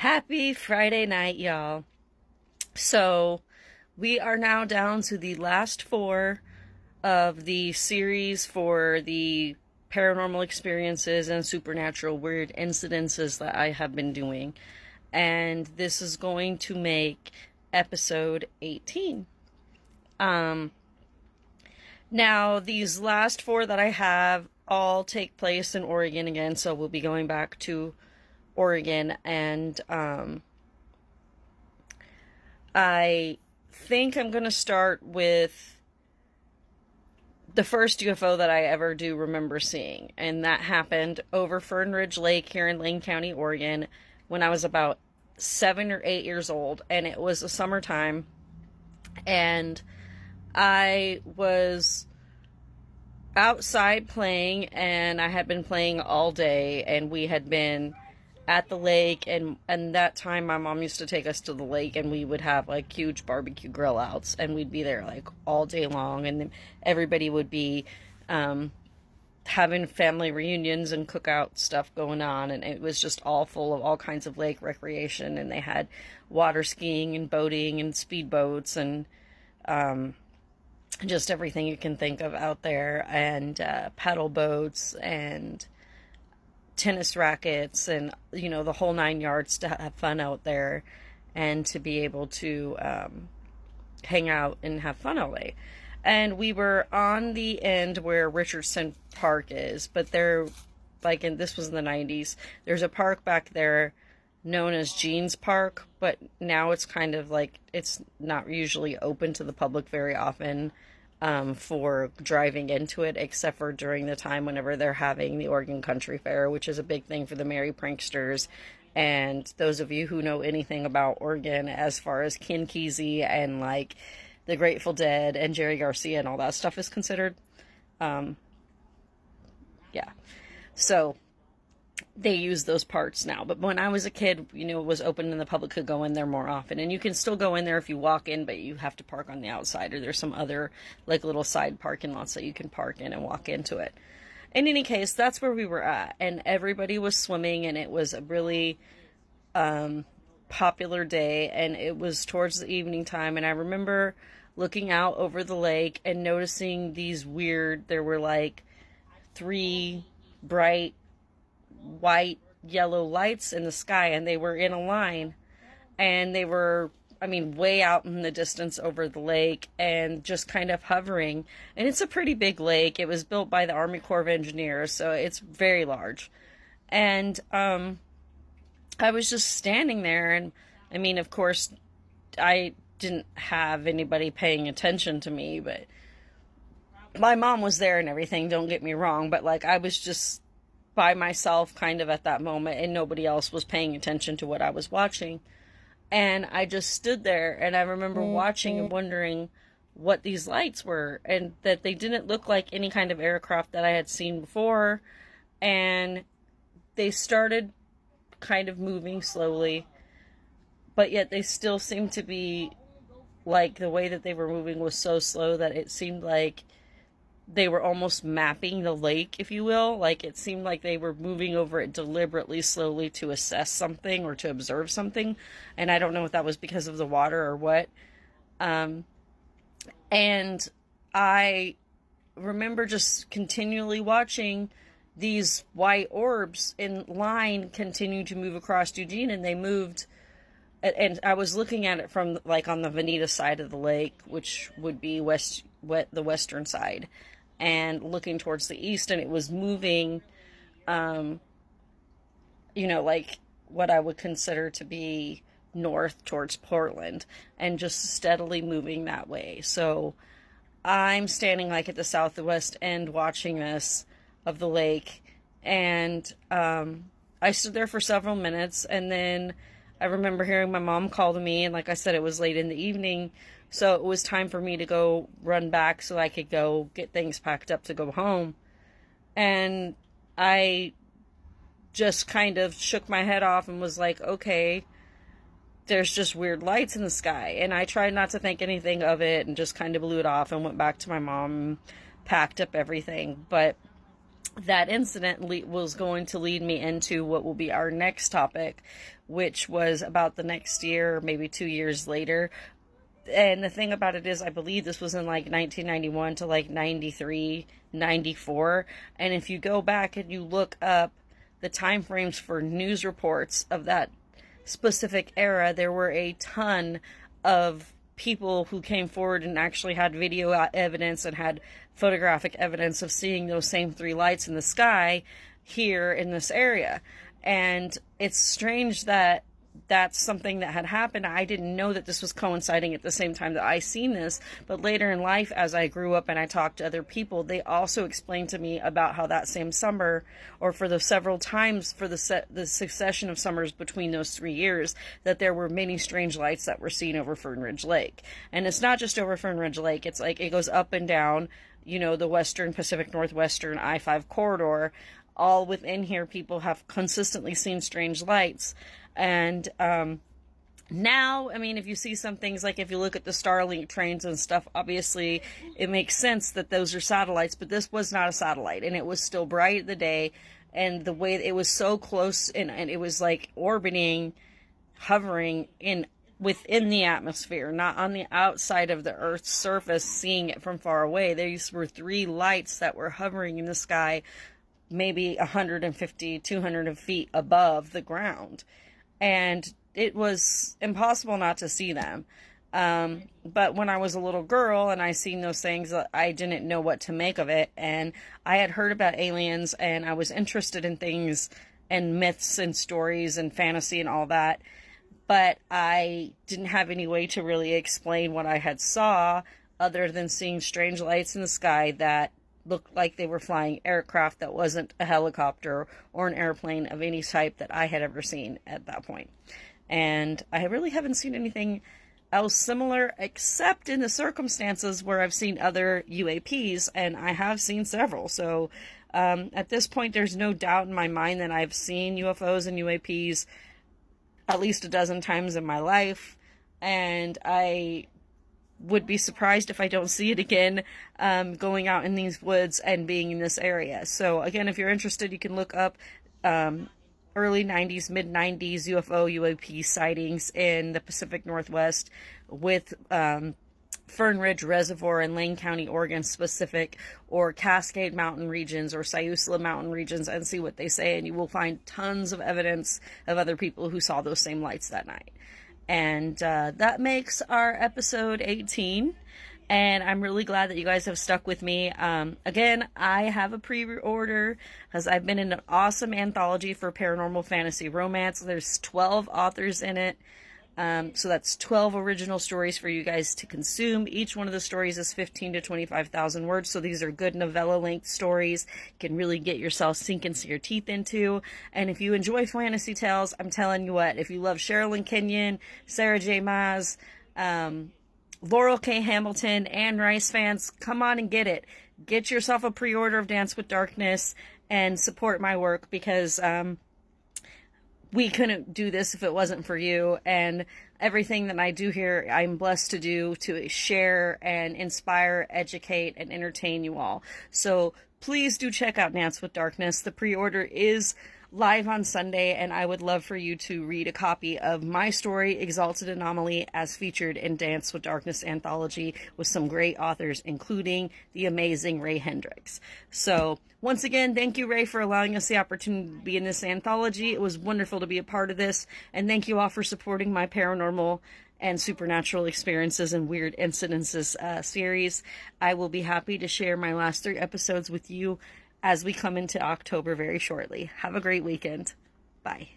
Happy Friday night, y'all. So, we are now down to the last four of the series for the paranormal experiences and supernatural weird incidences that I have been doing. And this is going to make episode 18. Now, these last four that I have all take place in Oregon again, so we'll be going back to Oregon, and I think I'm going to start with the first UFO that I ever do remember seeing, and that happened over Fern Ridge Lake here in Lane County, Oregon, when I was about 7 or 8 years old, and it was a summertime, and I was outside playing, and I had been playing all day, and we had been at the lake, and that time my mom used to take us to the lake, and we would have like huge barbecue grill outs, and we'd be there like all day long, and everybody would be having family reunions and cookout stuff going on, and it was just all full of all kinds of lake recreation, and they had water skiing and boating and speedboats and just everything you can think of out there, and paddle boats and tennis rackets, and the whole 9 yards, to have fun out there and to be able to hang out and have fun all day. And we were on the end where Richardson Park is, but there, this was in the 90s, there's a park back there known as Jeans Park, but now it's kind of like, it's not usually open to the public very often for driving into it, except for during the time whenever they're having the Oregon Country Fair, which is a big thing for the merry pranksters. And those of you who know anything about Oregon as far as Ken Kesey and like the Grateful Dead and Jerry Garcia and all that stuff is considered, yeah. So they use those parts now, but when I was a kid, it was open and the public could go in there more often, and you can still go in there if you walk in, but you have to park on the outside, or there's some other like little side parking lots that you can park in and walk into it. In any case, that's where we were at, and everybody was swimming, and it was a really popular day, and it was towards the evening time, and I remember looking out over the lake and noticing there were like 3 bright white yellow lights in the sky, and they were in a line, and they were way out in the distance over the lake, and just kind of hovering. And it's a pretty big lake. It was built by the Army Corps of Engineers, so it's very large. And I was just standing there, and of course I didn't have anybody paying attention to me, but my mom was there and everything, don't get me wrong, but like I was just by myself kind of at that moment, and nobody else was paying attention to what I was watching. And I just stood there, and I remember watching and wondering what these lights were, and that they didn't look like any kind of aircraft that I had seen before. And they started kind of moving slowly, but yet they still seemed to be like, the way that they were moving was so slow that it seemed like they were almost mapping the lake, if you will. Like, it seemed like they were moving over it deliberately, slowly, to assess something or to observe something. And I don't know if that was because of the water or what. And I remember just continually watching these white orbs in line continue to move across Eugene, and they moved. And I was looking at it from like on the Veneta side of the lake, which would be the western side, and looking towards the east, and it was moving, like what I would consider to be north towards Portland, and just steadily moving that way. So I'm standing like at the southwest end watching this of the lake, and I stood there for several minutes, and then I remember hearing my mom call to me, and like I said, it was late in the evening, so it was time for me to go run back so I could go get things packed up to go home. And I just kind of shook my head off and was like, okay, there's just weird lights in the sky. And I tried not to think anything of it and just kind of blew it off and went back to my mom and packed up everything. But that incident was going to lead me into what will be our next topic, which was about the next year, maybe 2 years later. And the thing about it is, I believe this was in like 1991 to like 93, 94. And if you go back and you look up the time frames for news reports of that specific era, there were a ton of people who came forward and actually had video evidence and had photographic evidence of seeing those same three lights in the sky here in this area. And it's strange that that's something that had happened. I didn't know that this was coinciding at the same time that I seen this, but later in life, as I grew up and I talked to other people, they also explained to me about how that same summer, or for the several times for the succession of summers between those 3 years, that there were many strange lights that were seen over Fern Ridge Lake. And it's not just over Fern Ridge Lake, it's like it goes up and down, you know, the western Pacific Northwestern I-5 corridor. All within here, people have consistently seen strange lights. And now, I mean, if you see some things, like if you look at the Starlink trains and stuff, obviously it makes sense that those are satellites, but this was not a satellite, and it was still bright in the day, and the way it was so close, and it was like orbiting, hovering within the atmosphere, not on the outside of the Earth's surface, seeing it from far away. These were three lights that were hovering in the sky, maybe 150, 200 feet above the ground. And it was impossible not to see them. But when I was a little girl and I seen those things, I didn't know what to make of it. And I had heard about aliens, and I was interested in things and myths and stories and fantasy and all that. But I didn't have any way to really explain what I had saw, other than seeing strange lights in the sky that looked like they were flying aircraft that wasn't a helicopter or an airplane of any type that I had ever seen at that point. And I really haven't seen anything else similar, except in the circumstances where I've seen other UAPs, and I have seen several. So at this point, there's no doubt in my mind that I've seen UFOs and UAPs at least a dozen times in my life, and I would be surprised if I don't see it again, going out in these woods and being in this area. So again, if you're interested, you can look up early 90s, mid 90s UFO UAP sightings in the Pacific Northwest with Fern Ridge Reservoir in Lane County, Oregon specific, or Cascade Mountain regions or Siuslaw Mountain regions, and see what they say, and you will find tons of evidence of other people who saw those same lights that night. And that makes our episode 18. And I'm really glad that you guys have stuck with me. Again, I have a pre-order because I've been in an awesome anthology for paranormal fantasy romance. There's 12 authors in it. So that's 12 original stories for you guys to consume. Each one of the stories is 15 to 25,000 words. So these are good novella-length stories. You can really get yourself sinking your teeth into. And if you enjoy fantasy tales, I'm telling you what, if you love Sherilyn Kenyon, Sarah J. Maas, Laurel K. Hamilton, Anne Rice fans, come on and get it. Get yourself a pre-order of Dance with Darkness and support my work, because we couldn't do this if it wasn't for you. And everything that I do here, I'm blessed to do, to share and inspire, educate, and entertain you all. So please do check out Dance with Darkness. The pre-order is live on Sunday, and I would love for you to read a copy of my story, Exalted Anomaly, as featured in Dance with Darkness anthology with some great authors, including the amazing Ray Hendricks. So once again, thank you, Ray, for allowing us the opportunity to be in this anthology. It was wonderful to be a part of this, and thank you all for supporting my paranormal and supernatural experiences and weird incidences series. I will be happy to share my last 3 episodes with you as we come into October very shortly. Have a great weekend. Bye.